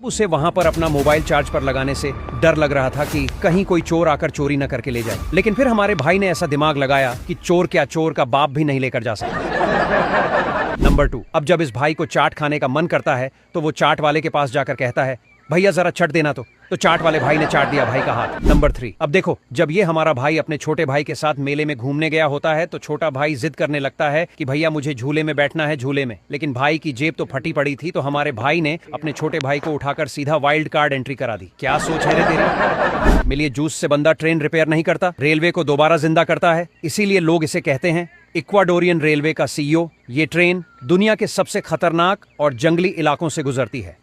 उसे वहां पर अपना मोबाइल चार्ज पर लगाने से डर लग रहा था कि कहीं कोई चोर आकर चोरी न करके ले जाए। लेकिन फिर हमारे भाई ने ऐसा दिमाग लगाया कि चोर क्या, चोर का बाप भी नहीं लेकर जा सकता। नंबर 2, अब जब इस भाई को चाट खाने का मन करता है तो वो चाट वाले के पास जाकर कहता है, भैया जरा चट देना तो चाट वाले भाई ने चाट दिया भाई का हाथ। नंबर 3, अब देखो, जब ये हमारा भाई अपने छोटे भाई के साथ मेले में घूमने गया होता है तो छोटा भाई जिद करने लगता है कि भैया मुझे झूले में बैठना है, झूले में। लेकिन भाई की जेब तो फटी पड़ी थी, तो हमारे भाई ने अपने छोटे भाई को उठाकर सीधा वाइल्ड कार्ड एंट्री करा दी। क्या सोच है रे तेरी? मिलिए जूस से बंदा ट्रेन रिपेयर नहीं करता, रेलवे को दोबारा जिंदा करता है। इसीलिए लोग इसे कहते हैं इक्वाडोरियन रेलवे का CEO। ये ट्रेन दुनिया के सबसे खतरनाक और जंगली इलाकों से गुजरती है,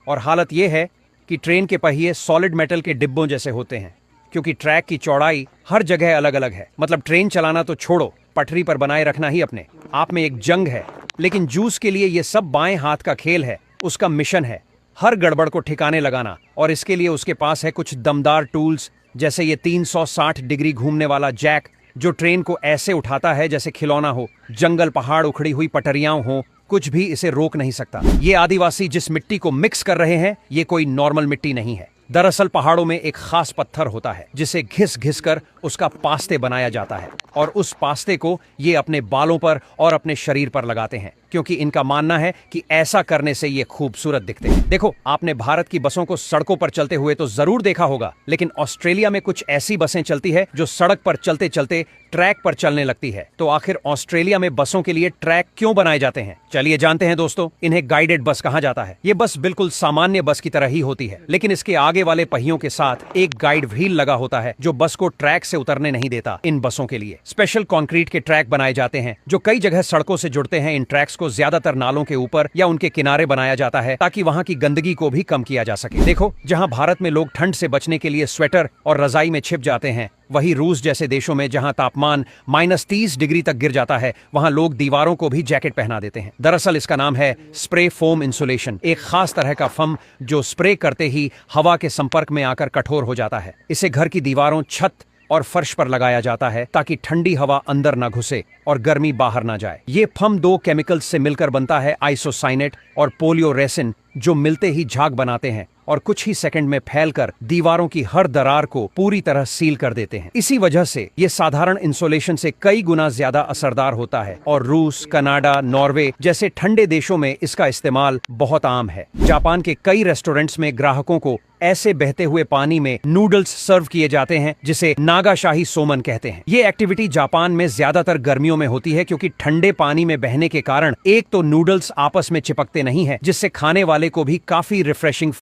और हालत यह है कि ट्रेन के पहिए सॉलिड मेटल के डिब्बों जैसे होते हैं, क्योंकि ट्रैक की चौड़ाई हर जगह अलग अलग है। मतलब ट्रेन चलाना तो छोड़ो, पटरी पर बनाए रखना ही अपने आप में एक जंग है। लेकिन जूस के लिए ये सब बाएं हाथ का खेल है। उसका मिशन है हर गड़बड़ को ठिकाने लगाना, और इसके लिए उसके पास है कुछ दमदार टूल्स, जैसे ये 360 डिग्री घूमने वाला जैक, जो ट्रेन को ऐसे उठाता है जैसे खिलौना हो। जंगल, पहाड़, उखड़ी हुई पटरियां हो, कुछ भी इसे रोक नहीं सकता। ये आदिवासी जिस मिट्टी को मिक्स कर रहे हैं, ये कोई नॉर्मल मिट्टी नहीं है। दरअसल पहाड़ों में एक खास पत्थर होता है जिसे घिस घिस कर उसका पास्ते बनाया जाता है, और उस पास्ते को ये अपने बालों पर और अपने शरीर पर लगाते हैं, क्योंकि इनका मानना है कि ऐसा करने से ये खूबसूरत दिखते हैं। देखो, आपने भारत की बसों को सड़कों पर चलते हुए तो जरूर देखा होगा, लेकिन ऑस्ट्रेलिया में कुछ ऐसी बसें चलती है जो सड़क पर चलते चलते ट्रैक पर चलने लगती है। तो आखिर ऑस्ट्रेलिया में बसों के लिए ट्रैक क्यों बनाए जाते हैं? चलिए जानते हैं दोस्तों। इन्हें गाइडेड बस कहा जाता है। ये बस बिल्कुल सामान्य बस की तरह ही होती है, लेकिन इसके आगे वाले पहियों के साथ एक गाइड व्हील लगा होता है जो बस को ट्रैक से उतरने नहीं देता। इन बसों के लिए स्पेशल कंक्रीट के ट्रैक बनाए जाते हैं जो कई जगह सड़कों से जुड़ते हैं। इन ट्रैक्स को ज्यादातर नालों के ऊपर या उनके किनारे बनाया जाता है ताकि वहां की गंदगी को भी कम किया जा सके। देखो, जहां भारत में लोग ठंड से बचने के लिए स्वेटर और रजाई में छिप जाते हैं, वही रूस जैसे देशों में जहां तापमान -30 डिग्री तक गिर जाता है, वहां लोग दीवारों को भी जैकेट पहना देते हैं। दरअसल इसका नाम है स्प्रे फोम इंसुलेशन, एक खास तरह का फम जो स्प्रे करते ही हवा के संपर्क में आकर कठोर हो जाता है। इसे घर की दीवारों, छत और फर्श पर लगाया जाता है ताकि ठंडी हवा अंदर न घुसे और गर्मी बाहर न जाए। ये फम 2 केमिकल्स से मिलकर बनता है, आइसोसाइनेट और पोलियोरेसिन, जो मिलते ही झाग बनाते हैं और कुछ ही सेकंड में फैलकर दीवारों की हर दरार को पूरी तरह सील कर देते हैं। इसी वजह से ये साधारण इंसुलेशन से कई गुना ज्यादा असरदार होता है, और रूस, कनाडा, नॉर्वे जैसे ठंडे देशों में इसका इस्तेमाल बहुत आम है। जापान के कई रेस्टोरेंट्स में ग्राहकों को ऐसे बहते हुए पानी में नूडल्स सर्व किए जाते हैं, जिसे नागाशाही सोमन कहते हैं। ये एक्टिविटी जापान में ज्यादातर गर्मियों में होती है, क्योंकि ठंडे पानी में बहने के कारण एक तो नूडल्स आपस में चिपकते नहीं है, जिससे खाने वाले को भी काफी रिफ्रेशिंग